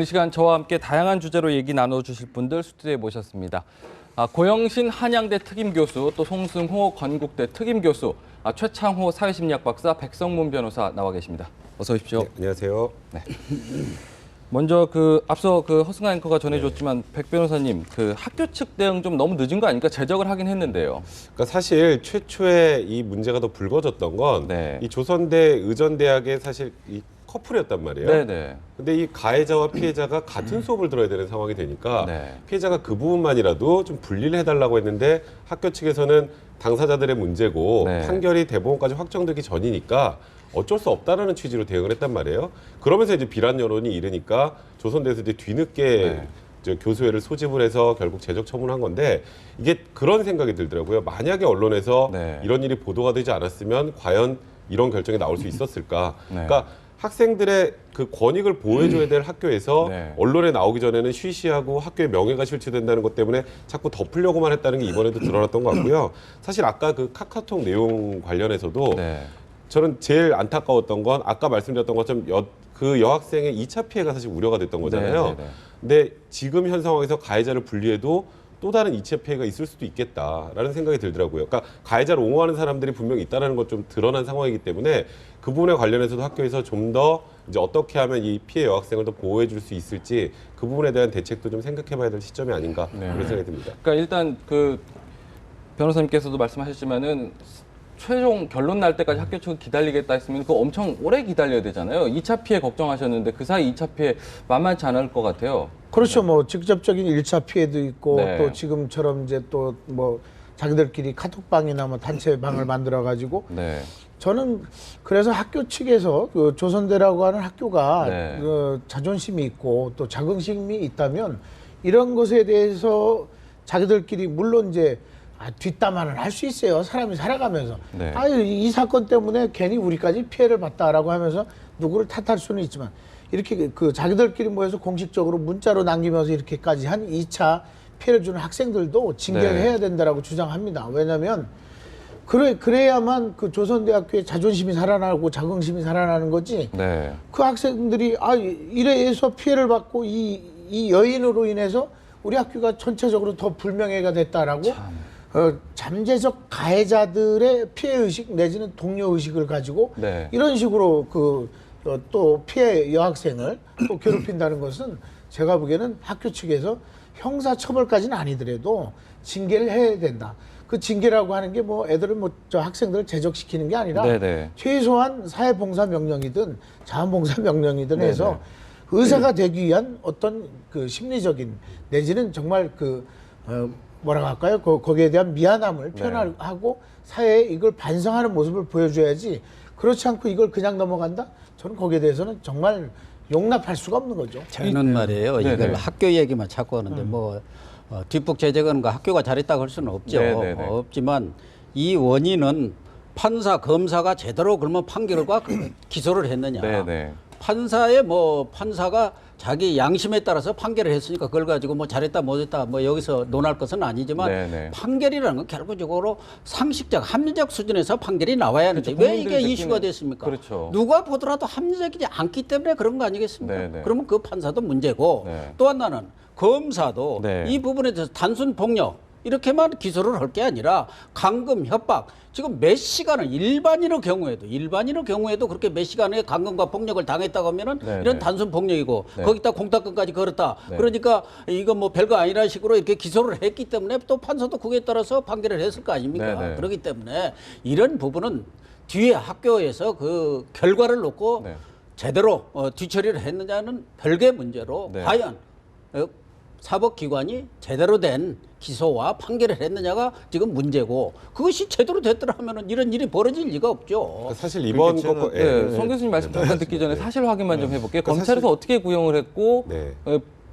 오늘 이 시간 저와 함께 다양한 주제로 얘기 나눠주실 분들 스튜디오에 모셨습니다. 고영신 한양대 특임교수, 또 송승호 건국대 특임교수, 최창호 사회심리학 박사, 백성문 변호사 나와 계십니다. 어서 오십시오. 네, 안녕하세요. 네. 먼저 앞서 허승아 앵커가 전해줬지만 백 변호사님, 학교 측 대응 좀 너무 늦은 거 아닙니까? 제적을 하긴 했는데요. 그러니까 사실 최초에 이 문제가 더 불거졌던 건 이 조선대 의전대학의 사실 이 커플이었단 말이에요. 네네. 근데 이 가해자와 피해자가 같은 수업을 들어야 되는 상황이 되니까 네. 피해자가 그 부분만이라도 좀 분리를 해달라고 했는데 학교 측에서는 당사자들의 문제고 네. 판결이 대법원까지 확정되기 전이니까 어쩔 수 없다라는 취지로 대응을 했단 말이에요. 그러면서 이제 비란 여론이 일으니까 조선대에서 이제 뒤늦게 교수회를 소집을 해서 결국 제적 처분한 건데, 이게 그런 생각이 들더라고요. 만약에 언론에서 이런 일이 보도가 되지 않았으면 과연 이런 결정이 나올 수 있었을까. 그러니까 학생들의 그 권익을 보호해줘야 될 학교에서 언론에 나오기 전에는 쉬쉬하고 학교의 명예가 실추된다는 것 때문에 자꾸 덮으려고만 했다는 게 이번에도 드러났던 것 같고요. 사실 아까 그 카카오톡 내용 관련해서도 저는 제일 안타까웠던 건 아까 말씀드렸던 것처럼 그 여학생의 2차 피해가 사실 우려가 됐던 거잖아요. 근데 지금 현 상황에서 가해자를 분리해도 또 다른 2차 피해가 있을 수도 있겠다라는 생각이 들더라고요. 그러니까 가해자를 옹호하는 사람들이 분명히 있다는 것 좀 드러난 상황이기 때문에 그 부분에 관련해서도 학교에서 좀 더 이제 어떻게 하면 이 피해 여학생을 더 보호해 줄 수 있을지 그 부분에 대한 대책도 좀 생각해 봐야 될 시점이 아닌가 그런 생각이 듭니다. 그러니까 일단 변호사님께서도 말씀하셨지만은 최종 결론 날 때까지 학교 측을 기다리겠다 했으면 그거 엄청 오래 기다려야 되잖아요. 2차 피해 걱정하셨는데 그 사이 2차 피해 만만치 않을 것 같아요. 그렇죠. 뭐 직접적인 1차 피해도 있고 네. 또 지금처럼 이제 또 뭐 자기들끼리 카톡방이나 뭐 단체방을 만들어 가지고 저는 그래서 학교 측에서 그 조선대라고 하는 학교가 그 자존심이 있고 또 자긍심이 있다면 이런 것에 대해서 자기들끼리 물론 이제 뒷담화는 할 수 있어요. 사람이 살아가면서. 이 사건 때문에 괜히 우리까지 피해를 봤다라고 하면서 누구를 탓할 수는 있지만 이렇게 자기들끼리 모여서 공식적으로 문자로 남기면서 이렇게까지 한 2차 피해를 주는 학생들도 징계를 해야 된다라고 주장합니다. 왜냐하면 그래야만 그 조선대학교의 자존심이 살아나고 자긍심이 살아나는 거지. 그 학생들이 이래서 피해를 받고 이 여인으로 인해서 우리 학교가 전체적으로 더 불명예가 됐다라고 잠재적 가해자들의 피해의식 내지는 동료의식을 가지고 이런 식으로 또 피해 여학생을 또 괴롭힌다는 것은 제가 보기에는 학교 측에서 형사처벌까지는 아니더라도 징계를 해야 된다. 그 징계라고 하는 게 뭐 애들을 저 학생들을 제적시키는 게 아니라 최소한 사회봉사 명령이든 자원봉사 명령이든 해서 의사가 되기 위한 어떤 그 심리적인 내지는 정말 뭐라고 할까요? 거기에 대한 미안함을 표현하고 사회에 이걸 반성하는 모습을 보여줘야지, 그렇지 않고 이걸 그냥 넘어간다? 저는 거기에 대해서는 정말 용납할 수가 없는 거죠. 저는 말이에요. 이걸 학교 얘기만 자꾸 하는데 뒷북 제적은 학교가 잘했다고 할 수는 없죠. 없지만 이 원인은 판사, 검사가 제대로 그러면 판결과 기소를 했느냐. 판사가 자기 양심에 따라서 판결을 했으니까 그걸 가지고 잘했다 못했다 여기서 논할 것은 아니지만 판결이라는 건 결국적으로 상식적 합리적 수준에서 판결이 나와야 하는데 왜 이게 이슈가 됐습니까? 누가 보더라도 합리적이지 않기 때문에 그런 거 아니겠습니까? 그러면 그 판사도 문제고 또 하나는 검사도 이 부분에 대해서 단순 폭력 이렇게만 기소를 할 게 아니라 감금, 협박, 지금 몇 시간을 일반인의 경우에도 그렇게 몇 시간에 감금과 폭력을 당했다고 하면은 이런 단순 폭력이고 거기다 공탁권까지 걸었다. 그러니까 이거 별거 아니라는 식으로 이렇게 기소를 했기 때문에 또 판사도 그에 따라서 판결을 했을 거 아닙니까? 그렇기 때문에 이런 부분은 뒤에 학교에서 그 결과를 놓고 제대로 뒤처리를 했느냐는 별개의 문제로 과연 사법기관이 제대로 된 기소와 판결을 했느냐가 지금 문제고, 그것이 제대로 됐더라면 이런 일이 벌어질 리가 없죠. 사실 이번 송 교수님 말씀 잠깐 듣기 전에 사실 확인만 좀 해볼게요. 검찰에서 어떻게 구형을 했고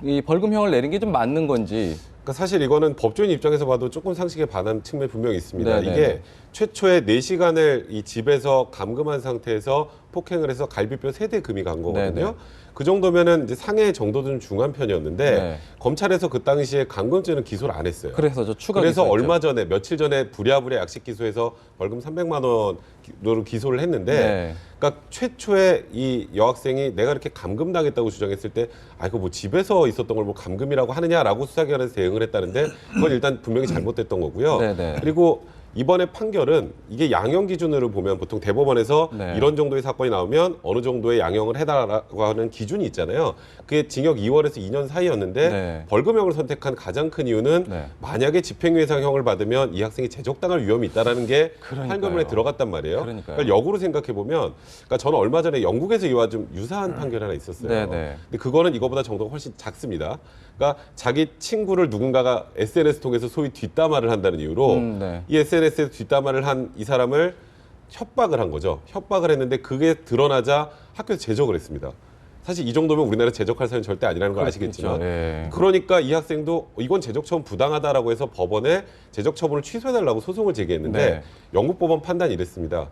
이 벌금형을 내린 게 좀 맞는 건지. 그러니까 사실 이거는 법조인 입장에서 봐도 조금 상식에 반하는 측면이 분명히 있습니다. 이게 최초에 4시간을 이 집에서 감금한 상태에서 폭행을 해서 갈비뼈 3대 금이 간 거거든요. 그 정도면은 이제 상해 정도도 좀 중한 편이었는데 네. 검찰에서 그 당시에 감금죄는 기소를 안 했어요. 그래서 저 추가 그래서 기소했죠. 얼마 전에 며칠 전에 부랴부랴 약식 기소해서 벌금 300만 원으로 기소를 했는데 네. 그러니까 최초에 이 여학생이 내가 이렇게 감금당했다고 주장했을 때 아 이거 뭐 집에서 있었던 걸 뭐 감금이라고 하느냐라고 수사기관에서 대응을 했다는데 그건 일단 분명히 잘못됐던 거고요. 네, 네. 그리고 이번에 판결은 이게 양형 기준으로 보면 보통 대법원에서 네. 이런 정도의 사건이 나오면 어느 정도의 양형을 해달라고 하는 기준이 있잖아요. 그게 징역 2월에서 2년 사이였는데 네. 벌금형을 선택한 가장 큰 이유는 네. 만약에 집행유예상형을 받으면 이 학생이 제적당할 위험이 있다라는 게 그러니까요. 판결문에 들어갔단 말이에요. 그러니까요. 그러니까 역으로 생각해 보면, 그러니까 저는 얼마 전에 영국에서 이와 좀 유사한 판결이 하나 있었어요. 네, 네. 근데 그거는 이거보다 정도가 훨씬 작습니다. 그러니까 자기 친구를 누군가가 SNS 통해서 소위 뒷담화를 한다는 이유로 네. 이 SNS에서 뒷담화를 한 이 사람을 협박을 한 거죠. 협박을 했는데 그게 드러나자 학교에서 제적을 했습니다. 사실 이 정도면 우리나라 제적할 사유는 절대 아니라는 걸 아시겠지만 그렇죠. 예. 그러니까 이 학생도 이건 제적 처분 부당하다라고 해서 법원에 제적 처분을 취소해달라고 소송을 제기했는데 네. 영국 법원 판단이 이랬습니다.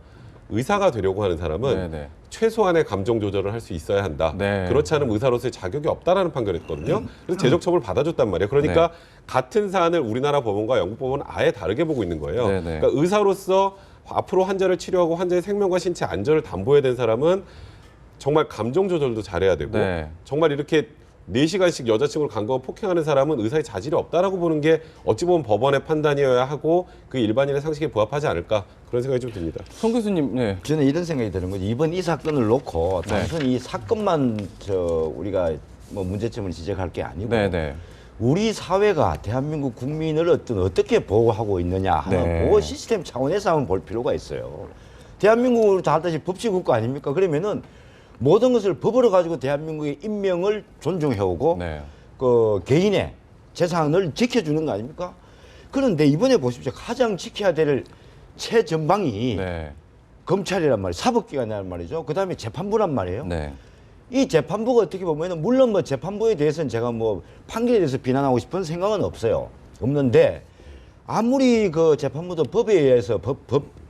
의사가 되려고 하는 사람은 네, 네. 최소한의 감정 조절을 할 수 있어야 한다. 네. 그렇지 않으면 의사로서의 자격이 없다라는 판결했거든요. 그래서 제적 처분을 받아줬단 말이에요. 그러니까 네. 같은 사안을 우리나라 법원과 영국 법원은 아예 다르게 보고 있는 거예요. 네, 네. 그러니까 의사로서 앞으로 환자를 치료하고 환자의 생명과 신체 안전을 담보해야 되는 사람은 정말 감정 조절도 잘해야 되고 네. 정말 이렇게 4시간씩 여자친구를 강간하고 폭행하는 사람은 의사의 자질이 없다라고 보는 게 어찌 보면 법원의 판단이어야 하고 그 일반인의 상식에 부합하지 않을까 그런 생각이 좀 듭니다. 송 교수님, 네. 저는 이런 생각이 드는 거죠. 이번 이 사건을 놓고 단순히 이 사건만 우리가 뭐 문제점을 지적할 게 아니고 네, 네. 우리 사회가 대한민국 국민을 어떻게 보호하고 있느냐 하는 네. 보호 시스템 차원에서 한번 볼 필요가 있어요. 대한민국을 다 알다시피 법치국가 아닙니까? 그러면은 모든 것을 법으로 가지고 대한민국의 인명을 존중해오고 네. 그 개인의 재산을 지켜주는 거 아닙니까? 그런데 이번에 보십시오. 가장 지켜야 될 최전방이 네. 검찰이란 말이에요. 사법기관이란 말이죠. 그 다음에 재판부란 말이에요. 네. 이 재판부가 어떻게 보면은 물론 뭐 재판부에 대해서는 제가 뭐 판결에 대해서 비난하고 싶은 생각은 없는데 아무리 그 재판부도 법에 의해서 법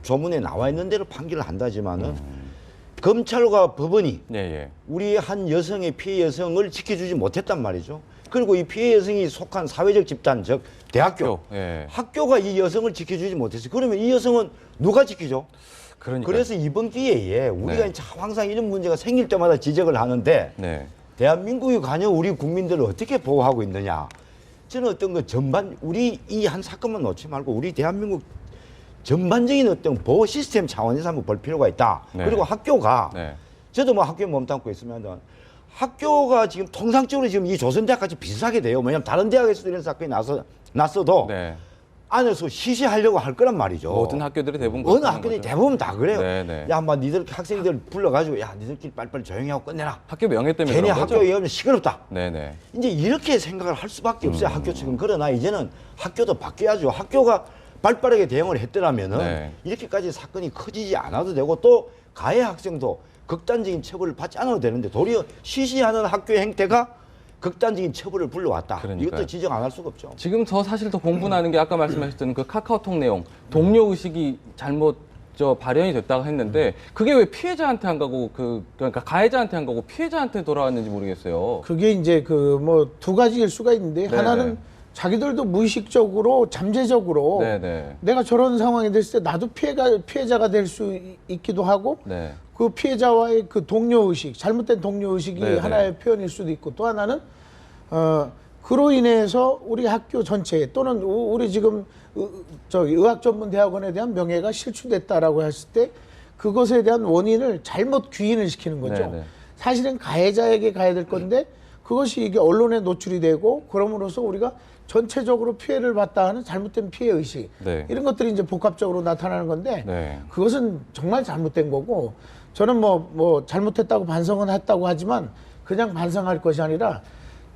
조문에 나와 있는 대로 판결을 한다지만은 검찰과 법원이 예, 예. 우리 한 여성의 피해 여성을 지켜주지 못했단 말이죠. 그리고 이 피해 여성이 속한 사회적 집단 즉 대학교 예. 학교가 이 여성을 지켜주지 못했어요. 그러면 이 여성은 누가 지키죠? 그러니까. 그래서 이번 기회에 우리가 네. 이제 항상 이런 문제가 생길 때마다 지적을 하는데 네. 대한민국이 과연 우리 국민들을 어떻게 보호하고 있느냐. 저는 어떤 그 전반 우리 이 한 사건만 놓지 말고 우리 대한민국 전반적인 어떤 보호 시스템 차원에서 한번 볼 필요가 있다. 네. 그리고 학교가 네. 저도 뭐 학교에 몸담고 있으면 학교가 지금 통상적으로 지금 이 조선대학 같이 비슷하게 돼요. 왜냐하면 다른 대학에서도 이런 사건이 났어도 네. 안에서 시시하려고 할 거란 말이죠. 모든 학교들이 대부분 어느 그렇다는 학교들이 거죠. 대부분 다 그래요. 네, 네. 야, 뭐 니들 학생들 불러가지고 야, 니들끼리 빨리빨리 조용히 하고 끝내라. 학교 명예 때문에 괜히 그런 거죠? 학교 얘기하면 시끄럽다. 네, 네. 이제 이렇게 생각을 할 수밖에 없어요. 학교 측은. 그러나 이제는 학교도 바뀌어야죠. 학교가 발빠르게 대응을 했더라면은 네. 이렇게까지 사건이 커지지 않아도 되고 또 가해 학생도 극단적인 처벌을 받지 않아도 되는데 도리어 시시하는 학교의 행태가 극단적인 처벌을 불러왔다. 그러니까요. 이것도 지적 안 할 수가 없죠. 지금 사실 더 공분하는 게 아까 말씀하셨던 그 카카오톡 내용, 동료 의식이 잘못 발현이 됐다고 했는데 그게 왜 피해자한테 안 가고 그러니까 가해자한테 안 가고 피해자한테 돌아왔는지 모르겠어요. 그게 이제 그 뭐 두 가지일 수가 있는데 네, 하나는 네. 자기들도 무의식적으로 잠재적으로 네, 네. 내가 저런 상황이 됐을 때 나도 피해자가 될 수 있기도 하고 네. 그 피해자와의 그 동료 의식, 잘못된 동료 의식이 네, 네. 하나의 표현일 수도 있고 또 하나는 그로 인해서 우리 학교 전체에 또는 우리 지금 의학전문대학원에 대한 명예가 실추됐다라고 했을 때 그것에 대한 원인을 잘못 귀인을 시키는 거죠. 네, 네. 사실은 가해자에게 가야 될 건데 그것이 이게 언론에 노출이 되고 그럼으로써 우리가 전체적으로 피해를 봤다 하는 잘못된 피해 의식 네. 이런 것들이 이제 복합적으로 나타나는 건데 네. 그것은 정말 잘못된 거고 저는 뭐 잘못했다고 반성은 했다고 하지만 그냥 반성할 것이 아니라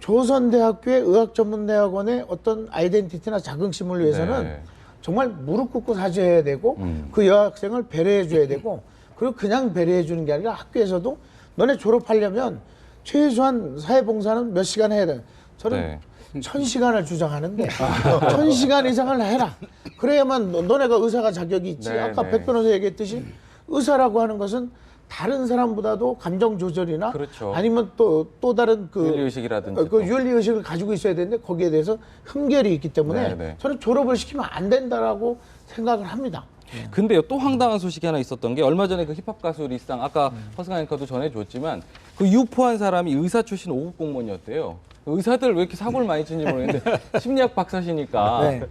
조선대학교의 의학전문대학원의 어떤 아이덴티티나 자긍심을 위해서는 네. 정말 무릎 꿇고 사죄해야 되고 그 여학생을 배려해 줘야 되고 그리고 그냥 배려해 주는 게 아니라 학교에서도 너네 졸업하려면 최소한 사회봉사는 몇 시간 해야 돼. 저는 네. 1000시간을 주장하는데 1000시간 이상을 해라. 그래야만 너네가 의사가 자격이 있지. 네, 아까 네. 백 변호사 얘기했듯이 의사라고 하는 것은 다른 사람보다도 감정 조절이나 그렇죠. 아니면 또 다른 윤리의식이라든지 그 윤리의식을 가지고 있어야 되는데 거기에 대해서 흠결이 있기 때문에 네네. 저는 졸업을 시키면 안 된다라고 생각을 합니다. 근데요, 또 황당한 소식이 하나 있었던 게 얼마 전에 그 힙합 가수 리쌍, 아까 허승한 앵커도 전해줬지만 그 유포한 사람이 의사 출신 5급 공무원이었대요. 의사들 왜 이렇게 사고를 많이 치는지 모르겠는데 심리학 박사시니까 네.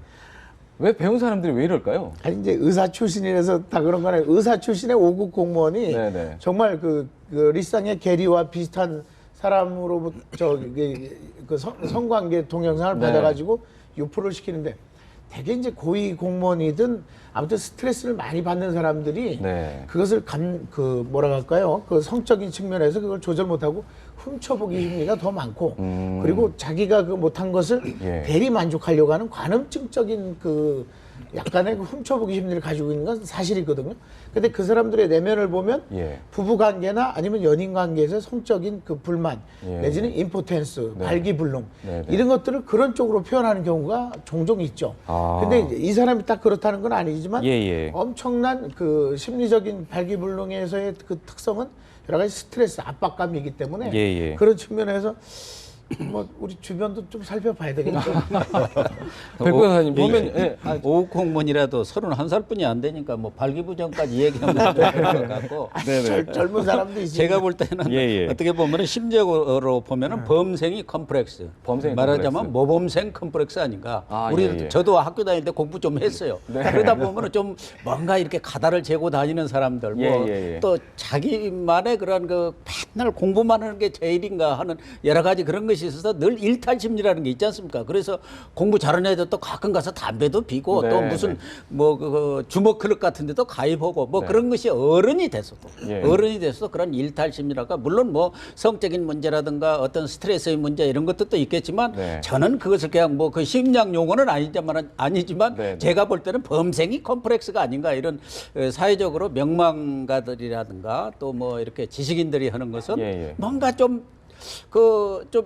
왜 배운 사람들이 왜 이럴까요? 아니 이제 의사 출신이라서 다 그런 거는 의사 출신의 5급 공무원이 네네. 정말 그 리쌍의 게리와 비슷한 사람으로부터 그 성관계 동영상을 네. 받아가지고 유포를 시키는데 대개 이제 고위 공무원이든 아무튼 스트레스를 많이 받는 사람들이 네. 그것을 뭐라 할까요? 그 성적인 측면에서 그걸 조절 못하고 훔쳐보기 심리가 더 많고 그리고 자기가 그 못한 것을 예. 대리 만족하려고 하는 관음증적인 그 약간의 그 훔쳐보기 심리를 가지고 있는 건 사실이거든요. 근데 그 사람들의 내면을 보면 예. 부부 관계나 아니면 연인 관계에서 성적인 그 불만 예. 내지는 임포텐스, 네. 발기불능 네, 네. 이런 것들을 그런 쪽으로 표현하는 경우가 종종 있죠. 아. 근데 이제 이 사람이 딱 그렇다는 건 아니지만 예, 예. 엄청난 그 심리적인 발기불능에서의 그 특성은 여러 가지 스트레스, 압박감이기 때문에 예, 예. 그런 측면에서 뭐 우리 주변도 좀 살펴봐야 되겠죠. 백 변호사님 보면 예. 오후 공무원이라도 31살뿐이 안 되니까 뭐 발기부전까지 얘기하면 될 것 같고 젊은 사람도 있습니다. 제가 볼 때는 예, 예. 어떻게 보면 심적으로 보면은 범생이 컴플렉스. 범생이 말하자면 컴플렉스. 모범생 컴플렉스 아닌가. 아, 우리 예, 예. 저도 학교 다닐 때 공부 좀 했어요. 네. 그러다 보면은 좀 뭔가 이렇게 가다를 재고 다니는 사람들, 예, 뭐 예, 예. 또 자기만의 그런 그 맨날 공부만 하는 게 제일인가 하는 여러 가지 그런 것이 있어서 늘 일탈심리라는 게 있지 않습니까? 그래서 공부 잘하는 애들 또 가끔 가서 담배도 피고 네, 또 무슨 네. 뭐 그 주먹 클럽 같은 데도 가입하고 뭐 네. 그런 것이 어른이 돼서도 예. 어른이 돼서 그런 일탈심리랄까 물론 뭐 성적인 문제라든가 어떤 스트레스의 문제 이런 것도 있겠지만 네. 저는 그것을 그냥 뭐 그 심리학 용어는 아니지만 네, 네. 제가 볼 때는 범생이 컴플렉스가 아닌가 이런 사회적으로 명망가들이라든가 또 뭐 이렇게 지식인들이 하는 것은 예, 예. 뭔가 좀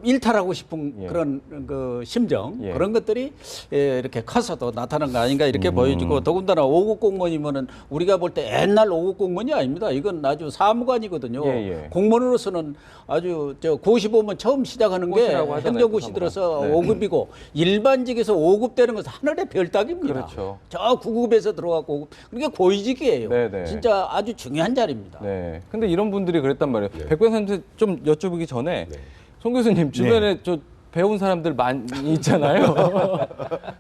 일탈하고 싶은 예. 그런 그 심정 예. 그런 것들이 이렇게 커서도 나타나는 거 아닌가 이렇게 보여지고 더군다나 5급 공무원이면은 우리가 볼 때 옛날 5급 공무원이 아닙니다. 이건 아주 사무관이거든요. 예, 예. 공무원으로서는 아주 고시 보면 처음 시작하는 게 고시라고 하잖아요, 행정고시 그 들어서 사무관. 네. 5급이고 일반직에서 5급 되는 것은 하늘의 별 따기입니다. 그렇죠. 저 9급에서 들어가고 5급. 그게 고위직이에요. 네, 네. 진짜 아주 중요한 자리입니다. 네. 근데 이런 분들이 그랬단 말이에요. 백 변호사님한테 좀 여쭤보기 전에 송 교수님 주변에 저 배운 사람들 많이 있잖아요.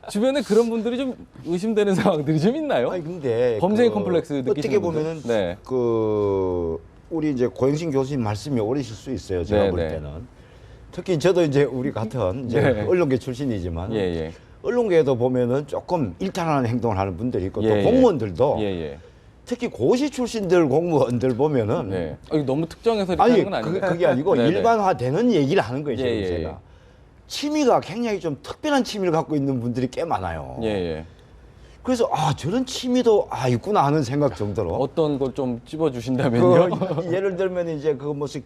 주변에 그런 분들이 좀 의심되는 상황들이 좀 있나요? 아니 근데 범생이 컴플렉스 느끼시는 어떻게 분들? 보면은 네. 그 우리 이제 고영신 교수님 말씀이 옳으실 수 있어요. 제가 네, 볼 네. 때는 특히 저도 이제 우리 같은 이제 네. 언론계 출신이지만 예, 예. 언론계에도 보면은 조금 일탈하는 행동을 하는 분들이 있고 예, 또 예. 공무원들도 예, 예. 특히 고시 출신들 공무원들 보면은 네. 이거 너무 특정해서 이렇게 아니 하는 건 아닌가요? 그게 아니고 네네. 일반화되는 얘기를 하는 거예요. 지금 예, 예, 제가 취미가 굉장히 좀 특별한 취미를 갖고 있는 분들이 꽤 많아요. 예, 예. 그래서 저런 취미도 있구나 하는 생각 정도로 어떤 걸 좀 찝어 주신다면요? 그 예를 들면 이제 그 무슨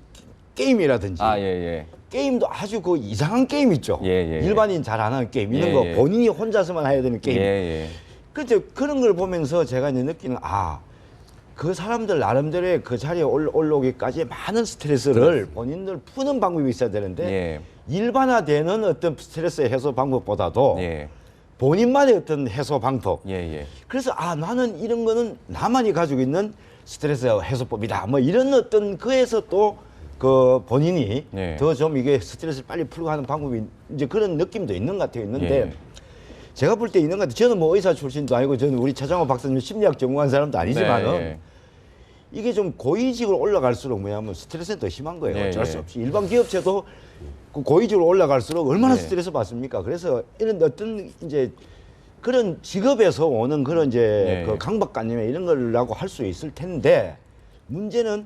게임이라든지 아, 예, 예. 게임도 아주 그 이상한 게임 있죠. 예, 예. 일반인 잘 안 하는 게임 이런 예, 거 예. 본인이 혼자서만 해야 되는 게임. 예, 예. 그런데 그런 걸 보면서 제가 이제 느끼는 그 사람들 나름대로의 그 자리에 올라오기까지 많은 스트레스를 본인들 푸는 방법이 있어야 되는데 예. 일반화되는 어떤 스트레스 해소 방법보다도 예. 본인만의 어떤 해소 방법. 예, 예. 그래서 나는 이런 거는 나만이 가지고 있는 스트레스 해소법이다. 뭐 이런 어떤 그에서 또 그 본인이 예. 더 좀 이게 스트레스를 빨리 풀고 하는 방법이 이제 그런 느낌도 있는 것 같아요. 있는데 예. 제가 볼 때 있는 것 같아요. 저는 뭐 의사 출신도 아니고 저는 우리 차장호 박사님 심리학 전공한 사람도 아니지만은 네, 예. 이게 좀 고위직으로 올라갈수록 뭐냐면 스트레스는 더 심한 거예요. 예, 어쩔 예. 수 없이. 일반 기업체도 그 고위직으로 올라갈수록 얼마나 예. 스트레스 받습니까? 그래서 이런 어떤 이제 그런 직업에서 오는 그런 이제 예, 그 예. 강박관념 이런 걸라고 할 수 있을 텐데 문제는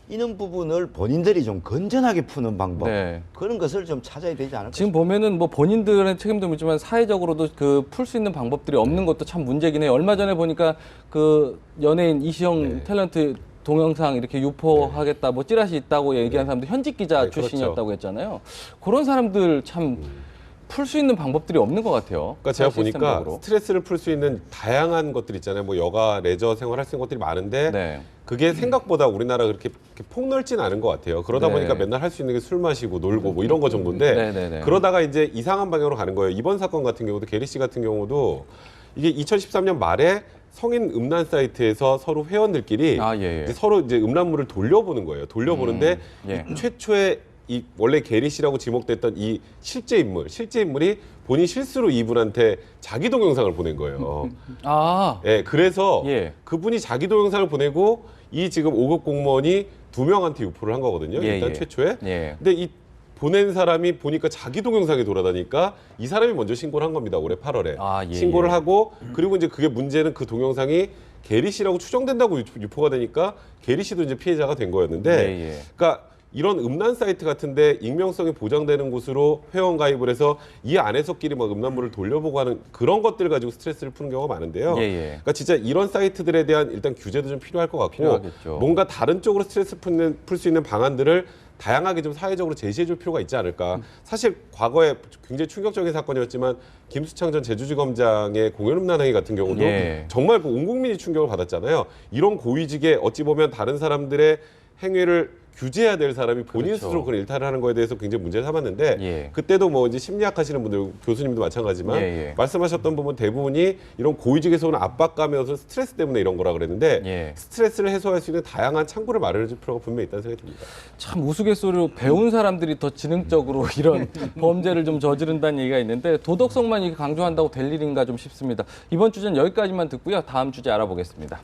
이런 부분을 본인들이 좀 건전하게 푸는 방법 네. 그런 것을 좀 찾아야 되지 않을까? 지금 보면은 뭐 본인들의 책임도 있지만 사회적으로도 그 풀 수 있는 방법들이 없는 것도 참 문제긴 해요. 얼마 전에 보니까 그 연예인 이시영 탤런트 동영상 이렇게 유포하겠다, 뭐 찌라시 있다고 얘기한 사람들 현직 기자 네, 그렇죠. 출신이었다고 했잖아요. 그런 사람들 참 풀 수 있는 방법들이 없는 것 같아요. 그러니까 제가 보니까 시스템적으로. 스트레스를 풀 수 있는 다양한 것들 있잖아요. 뭐 여가, 레저 생활할 수 있는 것들이 많은데 네. 그게 생각보다 우리나라 그렇게 폭넓진 않은 것 같아요. 그러다 네. 보니까 맨날 할 수 있는 게 술 마시고 놀고 뭐 이런 거 정도인데 네, 네, 네. 그러다가 이제 이상한 방향으로 가는 거예요. 이번 사건 같은 경우도 게리 씨 같은 경우도 이게 2013년 말에 성인 음란 사이트에서 서로 회원들끼리 예. 이제 서로 이제 음란물을 돌려보는 거예요. 돌려보는데 예. 이 최초의 이 원래 게리 씨라고 지목됐던 이 실제 인물이 본인 실수로 이분한테 자기 동영상을 보낸 거예요. 예, 그래서 예. 그분이 자기 동영상을 보내고 이 지금 5급 공무원이 2명한테 유포를 한 거거든요. 예, 일단 예. 최초에. 예. 근데 이 보낸 사람이 보니까 자기 동영상이 돌아다니까 이 사람이 먼저 신고를 한 겁니다. 올해 8월에. 예, 신고를 예. 하고 그리고 이제 그게 문제는 그 동영상이 게리 씨라고 추정된다고 유포가 되니까 게리 씨도 이제 피해자가 된 거였는데 예, 예. 그러니까 이런 음란 사이트 같은데 익명성이 보장되는 곳으로 회원 가입을 해서 이 안에서끼리 막 음란물을 돌려보고 하는 그런 것들 가지고 스트레스를 푸는 경우가 많은데요. 예, 예. 그러니까 진짜 이런 사이트들에 대한 일단 규제도 좀 필요할 것 같고 필요하겠죠. 뭔가 다른 쪽으로 스트레스 풀 수 있는 방안들을 다양하게 좀 사회적으로 제시해 줄 필요가 있지 않을까. 사실 과거에 굉장히 충격적인 사건이었지만 김수창 전 제주지검장의 공연음란 행위 같은 경우도 예. 정말 그 온 국민이 충격을 받았잖아요. 이런 고위직에 어찌 보면 다른 사람들의 행위를 규제해야 될 사람이 본인 그렇죠. 스스로 그런 일탈을 하는 거에 대해서 굉장히 문제를 삼았는데 예. 그때도 뭐 이제 심리학 하시는 분들 교수님도 마찬가지지만 예, 예. 말씀하셨던 부분 대부분이 이런 고위직에서 오는 압박감이어서 스트레스 때문에 이런 거라 그랬는데 예. 스트레스를 해소할 수 있는 다양한 창구를 마련해 줄 필요가 분명히 있다는 생각이 듭니다. 참 우스갯소리로 배운 사람들이 더 지능적으로 이런 범죄를 좀 저지른다는 얘기가 있는데 도덕성만 이렇게 강조한다고 될 일인가 좀 싶습니다. 이번 주제는 여기까지만 듣고요. 다음 주제 알아보겠습니다.